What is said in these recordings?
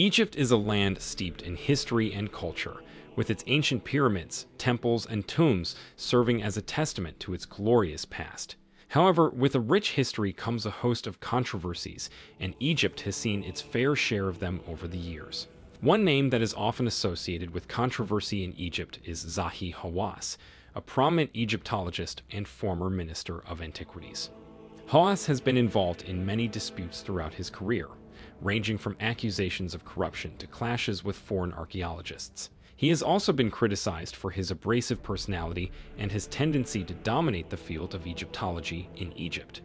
Egypt is a land steeped in history and culture, with its ancient pyramids, temples, and tombs serving as a testament to its glorious past. However, with a rich history comes a host of controversies, and Egypt has seen its fair share of them over the years. One name that is often associated with controversy in Egypt is Zahi Hawass, a prominent Egyptologist and former Minister of Antiquities. Hawas has been involved in many disputes throughout his career, ranging from accusations of corruption to clashes with foreign archaeologists. He has also been criticized for his abrasive personality and his tendency to dominate the field of Egyptology in Egypt.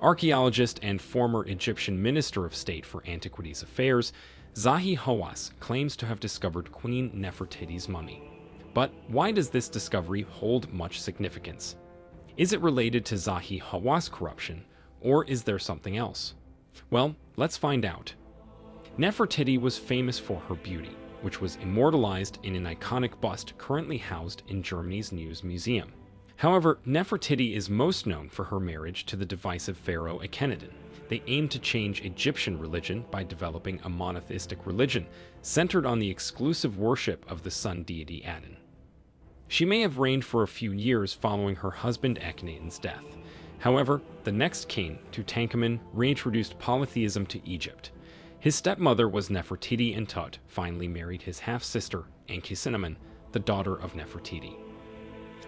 Archaeologist and former Egyptian Minister of State for Antiquities Affairs, Zahi Hawass claims to have discovered Queen Nefertiti's mummy. But why does this discovery hold much significance? Is it related to Zahi Hawass corruption, or is there something else? Well, let's find out. Nefertiti was famous for her beauty, which was immortalized in an iconic bust currently housed in Germany's News Museum. However, Nefertiti is most known for her marriage to the divisive pharaoh Akhenaten. They aimed to change Egyptian religion by developing a monotheistic religion centered on the exclusive worship of the sun deity Aten. She may have reigned for a few years following her husband Akhenaten's death. However, the next king, Tutankhamun, reintroduced polytheism to Egypt. His stepmother was Nefertiti, and Tut finally married his half-sister, Ankhesenamun, the daughter of Nefertiti.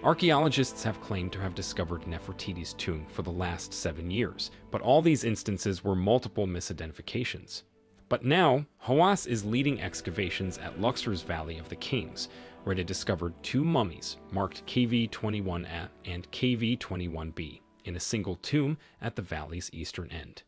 Archaeologists have claimed to have discovered Nefertiti's tomb for the last 7 years, but all these instances were multiple misidentifications. But now, Hawass is leading excavations at Luxor's Valley of the Kings, where they discovered 2 mummies marked KV-21A and KV-21B in a single tomb at the valley's eastern end.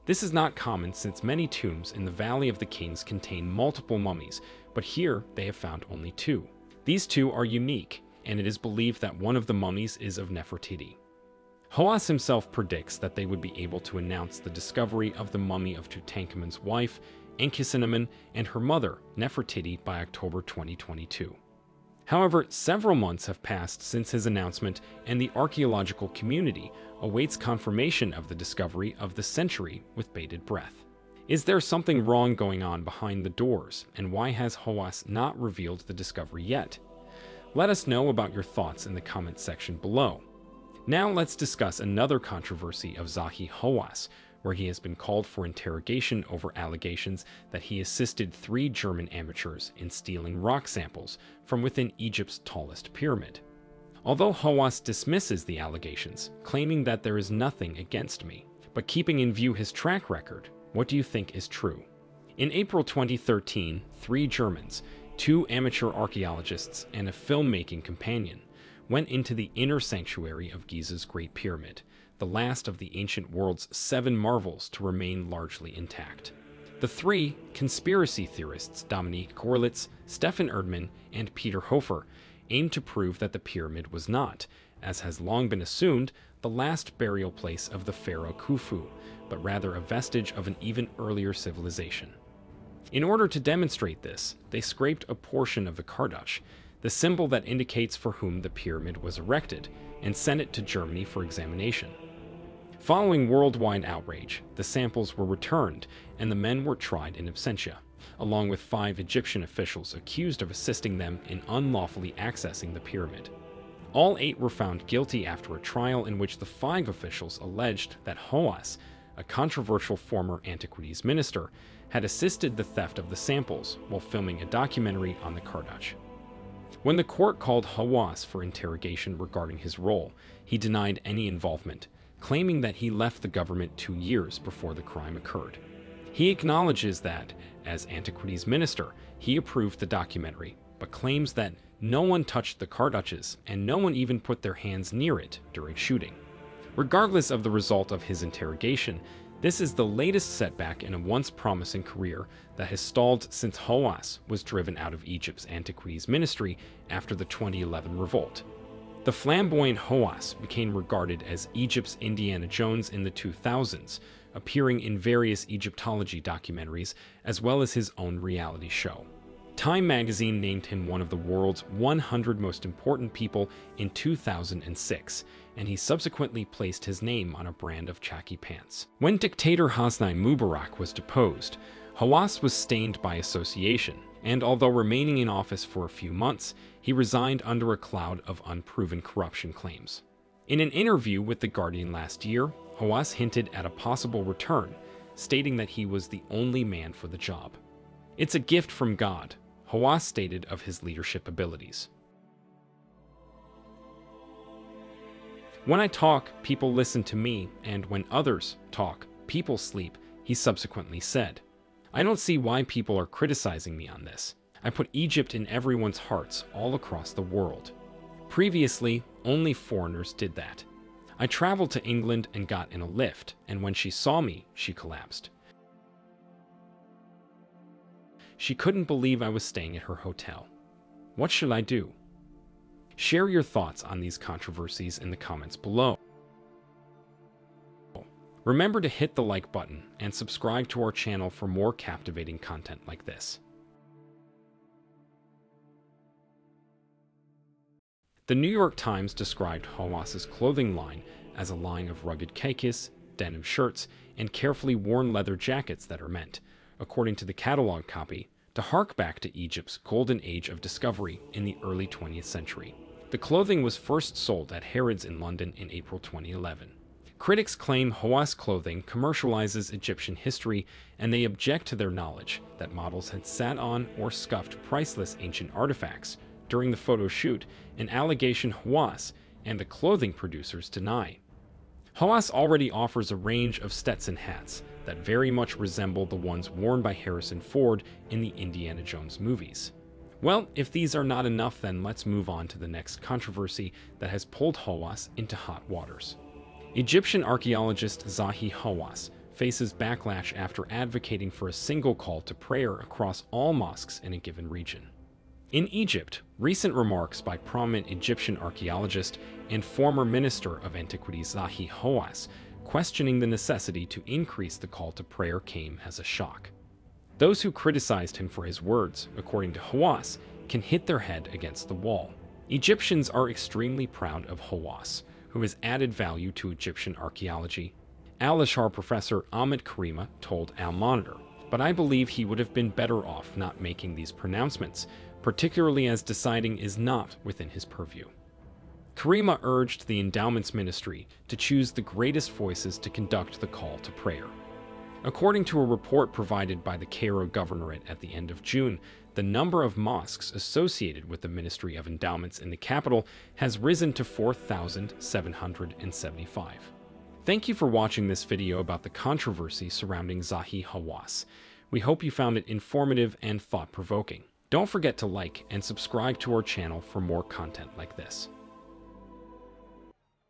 This is not common since many tombs in the Valley of the Kings contain multiple mummies, but here they have found only 2. These 2 are unique, and it is believed that one of the mummies is of Nefertiti. Hawass himself predicts that they would be able to announce the discovery of the mummy of Tutankhamun's wife, Ankhesenamun, and her mother, Nefertiti, by October 2022. However, several months have passed since his announcement, and the archaeological community awaits confirmation of the discovery of the century with bated breath. Is there something wrong going on behind the doors, and why has Hawass not revealed the discovery yet? Let us know about your thoughts in the comments section below. Now let's discuss another controversy of Zahi Hawass, where he has been called for interrogation over allegations that he assisted 3 German amateurs in stealing rock samples from within Egypt's tallest pyramid. Although Hawass dismisses the allegations, claiming that there is nothing against me, but keeping in view his track record, what do you think is true? In April 2013, 3 Germans, 2 amateur archaeologists, and a filmmaking companion went into the inner sanctuary of Giza's Great Pyramid, the last of the ancient world's 7 marvels to remain largely intact. The 3 conspiracy theorists, Dominique Gorlitz, Stefan Erdmann, and Peter Hofer, aimed to prove that the pyramid was not, as has long been assumed, the last burial place of the pharaoh Khufu, but rather a vestige of an even earlier civilization. In order to demonstrate this, they scraped a portion of the Kardash, the symbol that indicates for whom the pyramid was erected, and sent it to Germany for examination. Following worldwide outrage, the samples were returned, and the men were tried in absentia, along with 5 Egyptian officials accused of assisting them in unlawfully accessing the pyramid. All 8 were found guilty after a trial in which the 5 officials alleged that Hawass, a controversial former Antiquities minister, had assisted the theft of the samples while filming a documentary on the Kardash. When the court called Hawass for interrogation regarding his role, he denied any involvement, claiming that he left the government 2 years before the crime occurred. He acknowledges that, as Antiquities minister, he approved the documentary, but claims that no one touched the Kardashes and no one even put their hands near it during shooting. Regardless of the result of his interrogation, this is the latest setback in a once promising career that has stalled since Hawass was driven out of Egypt's Antiquities ministry after the 2011 revolt. The flamboyant Hawass became regarded as Egypt's Indiana Jones in the 2000s, appearing in various Egyptology documentaries as well as his own reality show. Time magazine named him one of the world's 100 most important people in 2006, and he subsequently placed his name on a brand of khaki pants. When dictator Hosni Mubarak was deposed, Hawas was stained by association, and although remaining in office for a few months, he resigned under a cloud of unproven corruption claims. In an interview with The Guardian last year, Hawas hinted at a possible return, stating that he was the only man for the job. "It's a gift from God," Hawas stated of his leadership abilities. "When I talk, people listen to me, and when others talk, people sleep," he subsequently said. "I don't see why people are criticizing me on this. I put Egypt in everyone's hearts all across the world. Previously, only foreigners did that. I traveled to England and got in a lift, and when she saw me, she collapsed. She couldn't believe I was staying at her hotel. What should I do?" Share your thoughts on these controversies in the comments below. Remember to hit the like button and subscribe to our channel for more captivating content like this. The New York Times described Hawass's clothing line as a line of rugged kekis, denim shirts, and carefully worn leather jackets that are meant, according to the catalog copy, to hark back to Egypt's golden age of discovery in the early 20th century. The clothing was first sold at Harrods in London in April 2011. Critics claim Hawas clothing commercializes Egyptian history, and they object to their knowledge that models had sat on or scuffed priceless ancient artifacts during the photo shoot, an allegation Hawas and the clothing producers deny. Hawas already offers a range of Stetson hats that very much resemble the ones worn by Harrison Ford in the Indiana Jones movies. Well, if these are not enough, then let's move on to the next controversy that has pulled Hawas into hot waters. Egyptian archaeologist Zahi Hawass faces backlash after advocating for a single call to prayer across all mosques in a given region. In Egypt, recent remarks by prominent Egyptian archaeologist and former Minister of Antiquities Zahi Hawass questioning the necessity to increase the call to prayer came as a shock. Those who criticized him for his words, according to Hawass, can hit their head against the wall. Egyptians are extremely proud of Hawass, who has added value to Egyptian archaeology. Al-Azhar professor Ahmed Karima told Al-Monitor, "But I believe he would have been better off not making these pronouncements, particularly as deciding is not within his purview." Karima urged the Endowments Ministry to choose the greatest voices to conduct the call to prayer. According to a report provided by the Cairo Governorate at the end of June, the number of mosques associated with the Ministry of Endowments in the capital has risen to 4,775. Thank you for watching this video about the controversy surrounding Zahi Hawass. We hope you found it informative and thought-provoking. Don't forget to like and subscribe to our channel for more content like this.